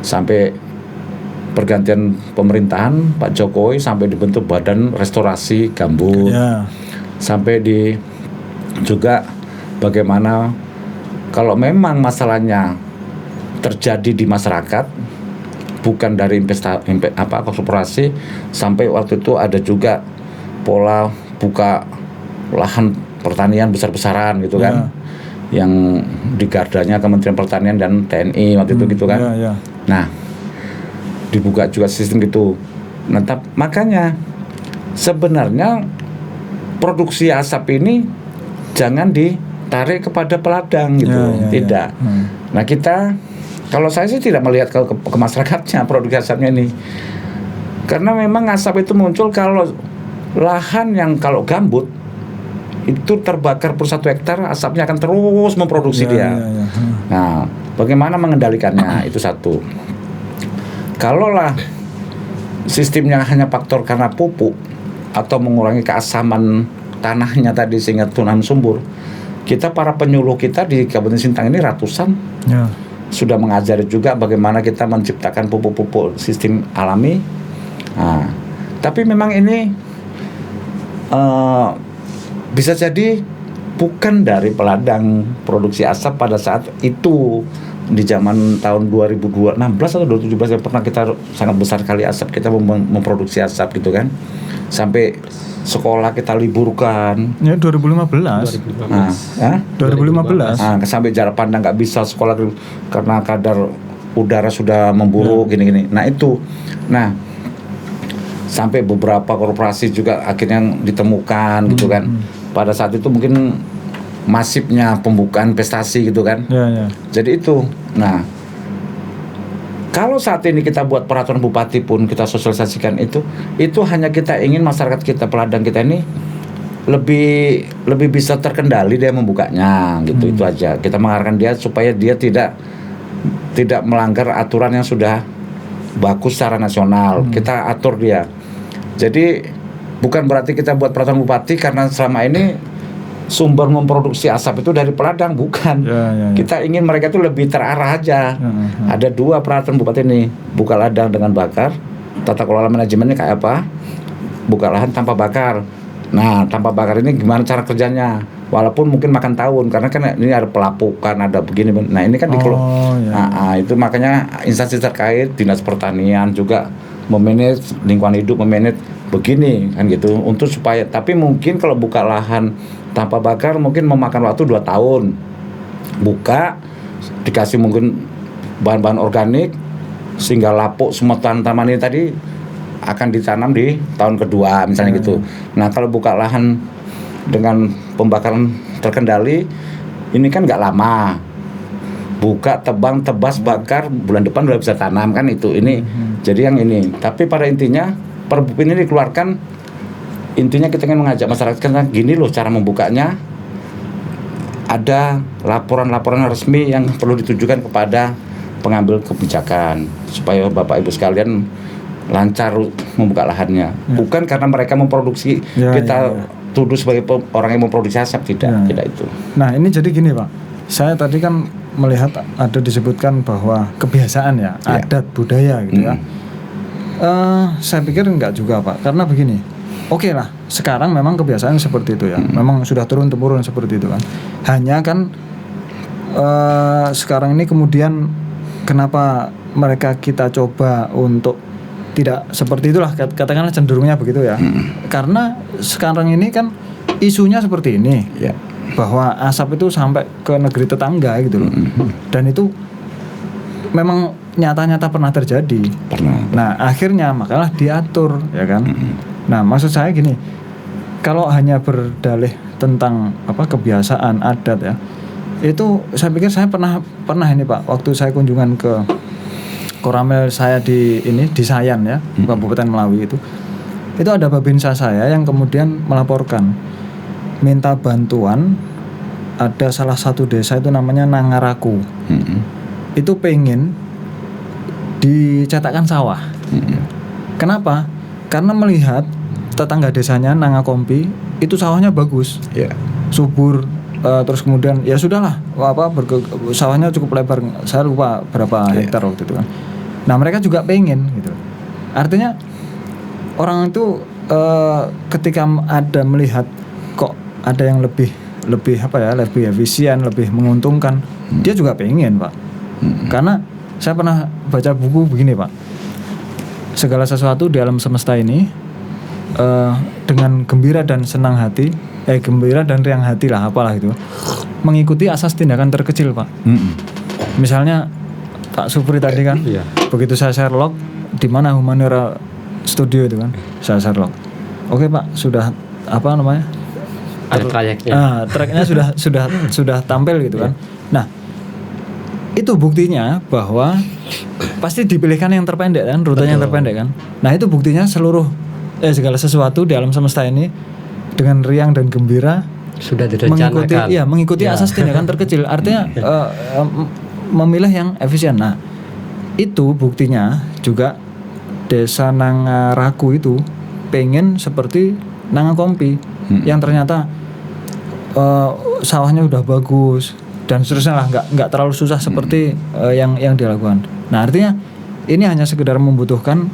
Sampai pergantian pemerintahan Pak Jokowi sampai dibentuk Badan Restorasi Gambut, sampai di juga bagaimana kalau memang masalahnya terjadi di masyarakat bukan dari korporasi, sampai waktu itu ada juga pola buka lahan pertanian besar-besaran gitu kan, yang di gardanya Kementerian Pertanian dan TNI waktu itu gitu kan. Nah dibuka juga sistem gitu. Nah, makanya sebenarnya produksi asap ini jangan ditarik kepada peladang gitu, tidak. Nah kita, kalau saya sih tidak melihat ke masyarakatnya produksi asapnya ini, karena memang asap itu muncul kalau lahan yang kalau gambut itu terbakar per 1 hektar, asapnya akan terus memproduksi dia. Nah, bagaimana mengendalikannya itu satu. Kalaulah sistemnya hanya faktor karena pupuk atau mengurangi keasaman tanahnya tadi sehingga tunahan subur, kita para penyuluh kita di Kabupaten Sintang ini ratusan sudah mengajari juga bagaimana kita menciptakan pupuk-pupuk sistem alami. Nah, tapi memang ini bisa jadi bukan dari peladang produksi asap pada saat itu. Di zaman tahun 2016 atau 2017 pernah kita sangat besar kali asap, kita memproduksi asap gitu kan, sampai sekolah kita liburkan. Ya 2015. Nah, 2015. Nah, sampai jarak pandang nggak bisa sekolah karena kadar udara sudah memburuk gini-gini. Nah itu, nah sampai beberapa korporasi juga akhirnya ditemukan gitu kan. Pada saat itu mungkin masifnya pembukaan investasi gitu kan. Jadi itu. Nah, kalau saat ini kita buat peraturan bupati pun kita sosialisasikan itu hanya kita ingin masyarakat kita, peladang kita ini lebih bisa terkendali dia membukanya gitu. Itu aja. Kita mengarahkan dia supaya dia tidak melanggar aturan yang sudah bagus secara nasional. Kita atur dia. Jadi bukan berarti kita buat peraturan bupati karena selama ini sumber memproduksi asap itu dari peladang, bukan. Kita ingin mereka itu lebih terarah aja. Ada 2 peraturan bupati ini, buka ladang dengan bakar, tata kelola manajemennya kayak apa, buka lahan tanpa bakar. Nah, tanpa bakar ini gimana cara kerjanya? Walaupun mungkin makan tahun, karena kan ini ada pelapukan, ada begini. Nah ini kan dikelola. Itu makanya instansi terkait, dinas pertanian juga memanage lingkungan hidup, memanage begini kan gitu, untuk supaya, tapi mungkin kalau buka lahan tanpa bakar mungkin memakan waktu 2 tahun. Buka, dikasih mungkin bahan-bahan organik sehingga lapuk semua tanaman ini tadi akan ditanam di tahun kedua misalnya gitu. Nah kalau buka lahan dengan pembakaran terkendali ini kan nggak lama. Buka, tebang, tebas, bakar, bulan depan udah bisa tanam kan itu. Ini jadi yang ini. Tapi pada intinya Perbup ini dikeluarkan, intinya kita ingin mengajak masyarakat karena gini loh cara membukanya. Ada laporan-laporan resmi yang perlu ditujukan kepada pengambil kebijakan supaya Bapak Ibu sekalian lancar membuka lahannya. Bukan karena mereka memproduksi kita tuduh sebagai orang yang memproduksi asap, tidak itu. Nah ini jadi gini Pak, saya tadi kan melihat ada disebutkan bahwa kebiasaan adat budaya gitu ya. Saya pikir enggak juga Pak, karena begini, oke lah sekarang memang kebiasaan seperti itu ya, memang sudah turun-temurun seperti itu kan. Hanya kan sekarang ini kemudian kenapa mereka kita coba untuk tidak seperti itulah, katakanlah cenderungnya begitu ya. Karena sekarang ini kan isunya seperti ini, bahwa asap itu sampai ke negeri tetangga gitu loh. Dan itu memang nyata-nyata pernah terjadi. Nah akhirnya makalah diatur ya kan. Nah maksud saya gini, kalau hanya berdalih tentang kebiasaan adat ya, itu saya pikir saya pernah ini Pak, waktu saya kunjungan ke Koramil saya di Sayan ya, Kabupaten Melawi itu ada babinsa saya yang kemudian melaporkan minta bantuan. Ada salah satu desa itu namanya Nangaraku, itu pengen dicetakkan sawah. Kenapa? Karena melihat tetangga desanya Nangakompi itu sawahnya bagus, subur, terus kemudian ya sudahlah, sawahnya cukup lebar, saya lupa berapa hektar waktu itu kan. Nah mereka juga pengen gitu. Artinya orang itu ketika ada melihat kok ada yang lebih efisien, lebih menguntungkan, dia juga pengen Pak. Karena saya pernah baca buku begini Pak, segala sesuatu di alam semesta ini dengan gembira dan senang hati, gembira dan riang hati lah, apalah itu, mengikuti asas tindakan terkecil Pak. Misalnya Pak Supri tadi kan, begitu saya Sherlock di mana Humaniora Studio itu kan, saya Sherlock. Oke Pak, sudah ada trayeknya. Tracknya sudah tampil gitu kan. Nah itu buktinya bahwa pasti dipilihkan yang terpendek kan, rutenya yang terpendek kan. Nah itu buktinya segala sesuatu di alam semesta ini dengan riang dan gembira sudah direncanakan. Mengikuti asas tindakan terkecil. Artinya memilih yang efisien. Nah itu buktinya juga desa Nangaraku itu pengen seperti Nangakompi yang ternyata sawahnya udah bagus dan seterusnya lah, nggak terlalu susah seperti yang dilakukan. Nah artinya ini hanya sekedar membutuhkan,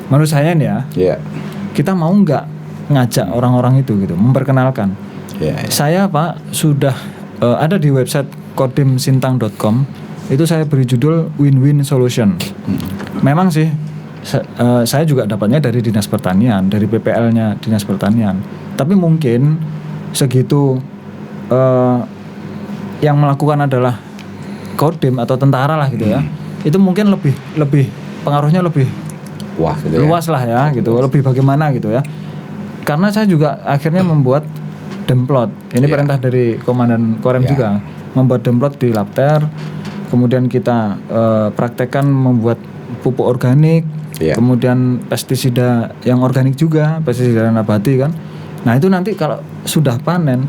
menurut saya nih ya, kita mau nggak ngajak orang-orang itu gitu, memperkenalkan. Saya Pak sudah ada di website kodimsintang.com, itu saya beri judul win-win solution. Memang sih saya juga dapatnya dari Dinas Pertanian, dari PPL-nya Dinas Pertanian. Tapi mungkin segitu yang melakukan adalah Kodim atau tentara lah gitu ya. Itu mungkin lebih pengaruhnya lebih luas lah ya gitu, lebih bagaimana gitu ya. Karena saya juga akhirnya membuat demplot. Ini perintah dari Komandan Korem juga, membuat demplot di Labter. Kemudian kita praktekkan membuat pupuk organik, kemudian pestisida yang organik juga, pestisida nabati kan. Nah itu nanti kalau sudah panen,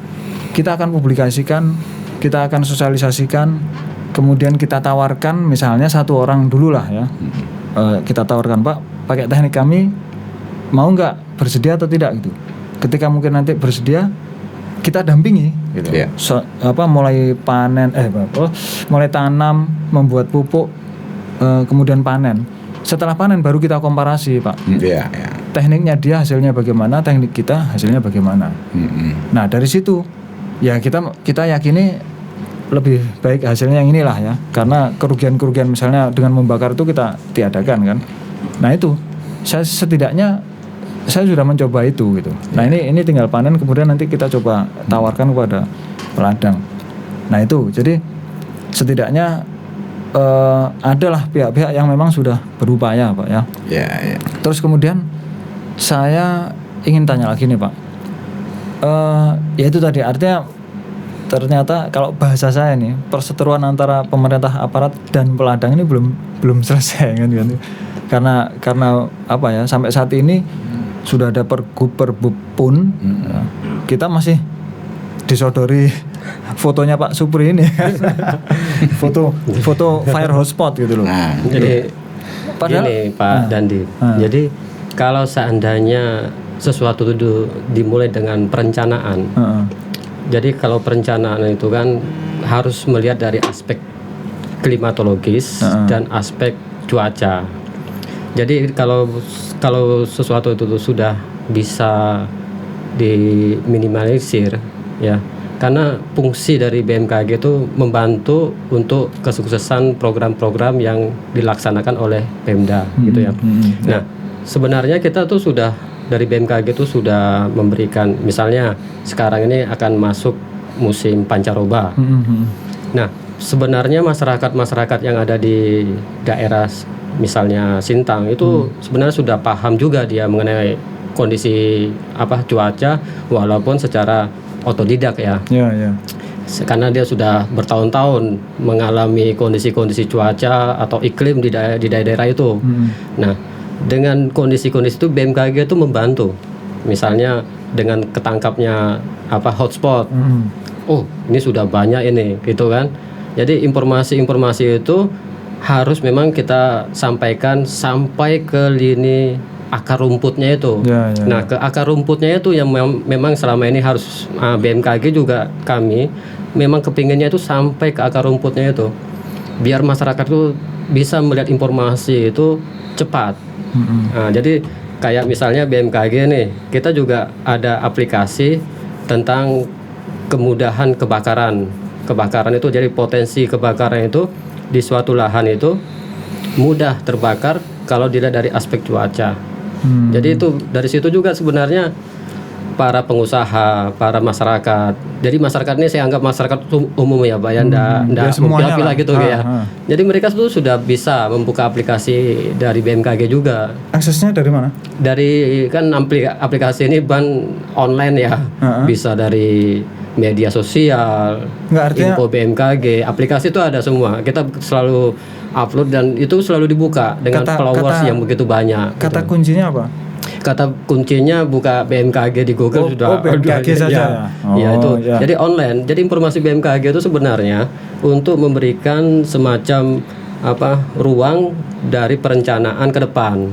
kita akan publikasikan, kita akan sosialisasikan, kemudian kita tawarkan, misalnya satu orang dulu lah ya, kita tawarkan Pak, pakai teknik kami, mau nggak, bersedia atau tidak gitu. Ketika mungkin nanti bersedia, kita dampingi gitu. Mulai panen, mulai tanam, membuat pupuk, kemudian panen. Setelah panen baru kita komparasi Pak. Tekniknya dia hasilnya bagaimana, teknik kita hasilnya bagaimana. Nah dari situ ya kita yakini lebih baik hasilnya yang inilah ya, karena kerugian misalnya dengan membakar itu kita tiadakan kan. Nah itu setidaknya saya sudah mencoba itu gitu. Nah ini tinggal panen, kemudian nanti kita coba tawarkan kepada peladang. Nah itu jadi setidaknya adalah pihak-pihak yang memang sudah berupaya Pak ya. Terus kemudian saya ingin tanya lagi nih Pak, ya itu tadi artinya ternyata kalau bahasa saya nih, perseteruan antara pemerintah aparat dan peladang ini belum selesai kan. Karena apa ya, sampai saat ini sudah ada Pergub pun, kita masih disodori fotonya Pak Supri ini foto fire hotspot gitu loh. Jadi padahal ini Pak Dandi. Jadi kalau seandainya sesuatu itu dimulai dengan perencanaan, jadi kalau perencanaan itu kan harus melihat dari aspek klimatologis dan aspek cuaca. Jadi kalau sesuatu itu sudah bisa diminimalisir ya, Karena fungsi dari BMKG itu membantu untuk kesuksesan program-program yang dilaksanakan oleh Pemda gitu ya. Nah, sebenarnya kita tuh sudah dari BMKG itu sudah memberikan, misalnya sekarang ini akan masuk musim pancaroba. Nah, sebenarnya masyarakat yang ada di daerah misalnya Sintang itu sebenarnya sudah paham juga dia mengenai kondisi cuaca, walaupun secara otodidak ya. Karena dia sudah bertahun-tahun mengalami kondisi-kondisi cuaca atau iklim di daerah itu. Nah, dengan kondisi-kondisi itu BMKG itu membantu. Misalnya dengan ketangkapnya hotspot. Oh, ini sudah banyak ini, gitu kan. Jadi informasi-informasi itu harus memang kita sampaikan sampai ke lini akar rumputnya itu. Nah, ke akar rumputnya itu yang memang selama ini harus BMKG juga kami memang kepinginnya itu sampai ke akar rumputnya itu. Biar masyarakat itu bisa melihat informasi itu cepat. Nah, jadi kayak misalnya BMKG nih, kita juga ada aplikasi tentang kemudahan kebakaran. Kebakaran itu jadi potensi kebakaran itu di suatu lahan itu mudah terbakar kalau dilihat dari aspek cuaca. Jadi itu dari situ juga sebenarnya para pengusaha, para masyarakat. Jadi masyarakat ini saya anggap masyarakat umum ya, Pak ya, enggak pilih gitu ya. Jadi mereka itu sudah bisa membuka aplikasi dari BMKG juga. Aksesnya dari mana? Dari kan aplikasi ini online ya. Bisa dari media sosial, info BMKG, aplikasi itu ada semua. Kita selalu upload dan itu selalu dibuka dengan followers yang begitu banyak. Kata kuncinya apa? Kata kuncinya buka BMKG di Google sudah. BMKG saja. Ya itu. Jadi online. Jadi informasi BMKG itu sebenarnya untuk memberikan semacam ruang dari perencanaan ke depan.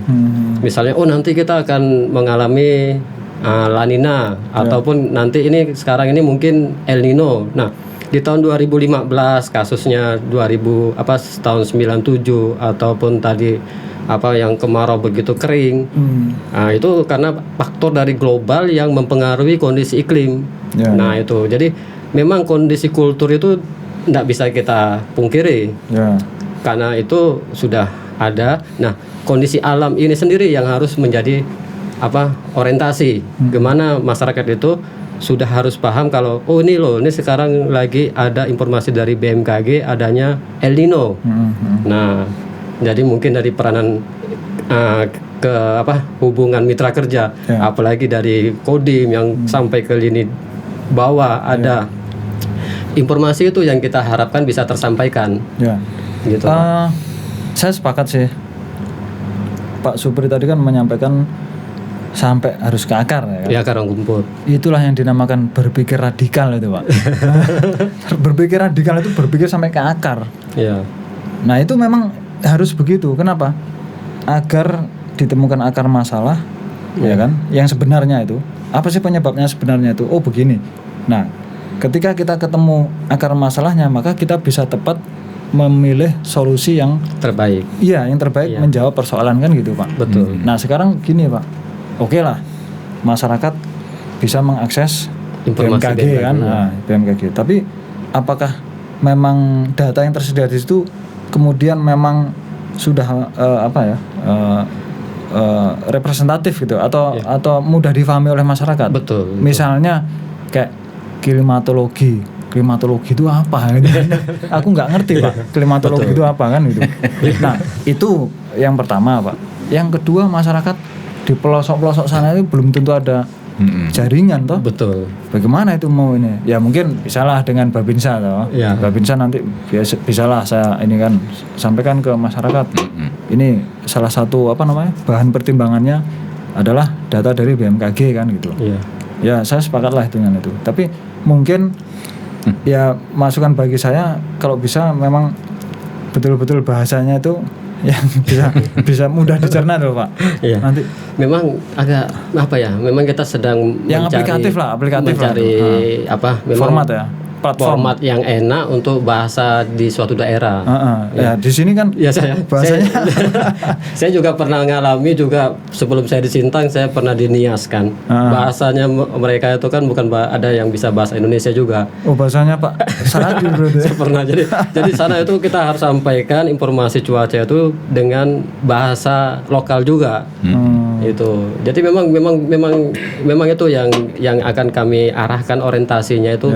Misalnya nanti kita akan mengalami La Nina ataupun nanti ini sekarang ini mungkin El Nino. Nah, di tahun 2015 kasusnya tahun 97 ataupun tadi yang kemarau begitu kering. Nah, itu karena faktor dari global yang mempengaruhi kondisi iklim. Nah, itu. Jadi memang kondisi kultur itu tidak bisa kita pungkiri. Karena itu sudah ada. Nah, kondisi alam ini sendiri yang harus menjadi orientasi. Gimana masyarakat itu sudah harus paham kalau ini sekarang lagi ada informasi dari BMKG adanya El Nino. Nah, jadi mungkin dari peranan hubungan mitra kerja, apalagi dari Kodim yang sampai ke lini bawah ada informasi itu yang kita harapkan bisa tersampaikan. Gitu. Saya sepakat sih. Pak Supri tadi kan menyampaikan sampai harus ke akar ya kan? Ya, akar rumput. Itulah yang dinamakan berpikir radikal itu, Pak. Berpikir radikal itu berpikir sampai ke akar. Nah, itu memang harus begitu. Kenapa? Agar ditemukan akar masalah, ya kan? Yang sebenarnya itu. Apa sih penyebabnya sebenarnya itu? Oh, begini. Nah, ketika kita ketemu akar masalahnya, maka kita bisa tepat memilih solusi yang terbaik. Iya, yang terbaik menjawab persoalan kan gitu, Pak. Betul. Nah, sekarang gini, Pak. Oke lah, masyarakat bisa mengakses informasi BMKG kan, BMKG. Tapi apakah memang data yang tersedia di situ kemudian memang sudah representatif gitu atau mudah difahami oleh masyarakat? Betul. Misalnya kayak klimatologi itu apa? Aku nggak ngerti, Pak. Klimatologi itu apa kan gitu. Nah, itu yang pertama, Pak. Yang kedua, masyarakat di pelosok-pelosok sana itu belum tentu ada jaringan toh. Betul. Bagaimana itu mau ini? Ya mungkin bisalah dengan Babinsa toh. Babinsa nanti bisalah saya ini kan sampaikan ke masyarakat. Ini salah satu bahan pertimbangannya adalah data dari BMKG kan gitu. Ya, saya sepakatlah dengan itu. Tapi mungkin ya masukan bagi saya kalau bisa memang betul-betul bahasanya itu yang bisa mudah dicerna tuh, Pak. Nanti memang agak memang kita sedang yang aplikatif mencari memang format ya. format yang enak untuk bahasa di suatu daerah. Ya di sini kan ya bahasanya saya juga pernah ngalami juga sebelum saya di Sintang, saya pernah di Nias kan. Bahasanya mereka itu kan bukan ada yang bisa bahasa Indonesia juga. Oh, bahasanya Pak Saradi berarti. Saya pernah jadi sana itu kita harus sampaikan informasi cuaca itu dengan bahasa lokal juga. Itu. Jadi memang itu yang akan kami arahkan orientasinya itu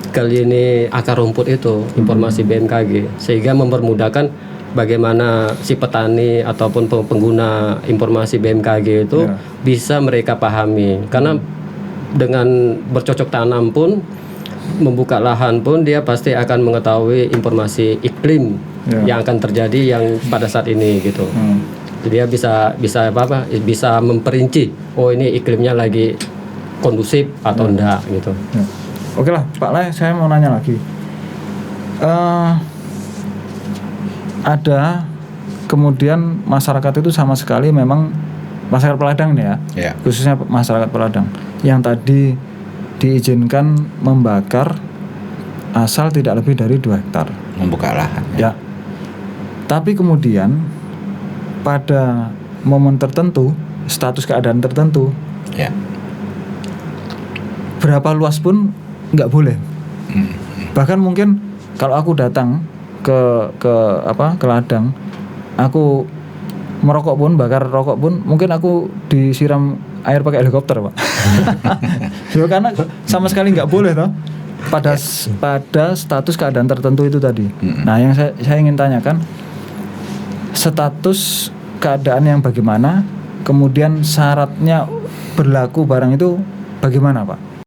ke lini akar rumput itu, informasi BMKG, sehingga mempermudahkan bagaimana si petani ataupun pengguna informasi BMKG itu bisa mereka pahami. Karena dengan bercocok tanam pun, membuka lahan pun, dia pasti akan mengetahui informasi iklim yang akan terjadi yang pada saat ini gitu. Jadi dia bisa memperinci, oh ini iklimnya lagi kondusif atau enggak gitu. Oke lah Pak Lai, saya mau nanya lagi. Ada kemudian masyarakat itu sama sekali memang masyarakat Peladang nih ya, khususnya masyarakat Peladang yang tadi diizinkan membakar asal tidak lebih dari 2 hektar membuka lahan. Ya. Tapi kemudian pada momen tertentu, status keadaan tertentu, berapa luas pun nggak boleh. Bahkan mungkin kalau aku datang ke ladang, aku merokok pun, bakar rokok pun, mungkin aku disiram air pakai helikopter, Pak. Karena sama sekali nggak boleh toh pada status keadaan tertentu itu tadi. Nah, yang saya ingin tanyakan, status keadaan yang bagaimana, kemudian syaratnya berlaku barang itu bagaimana, Pak?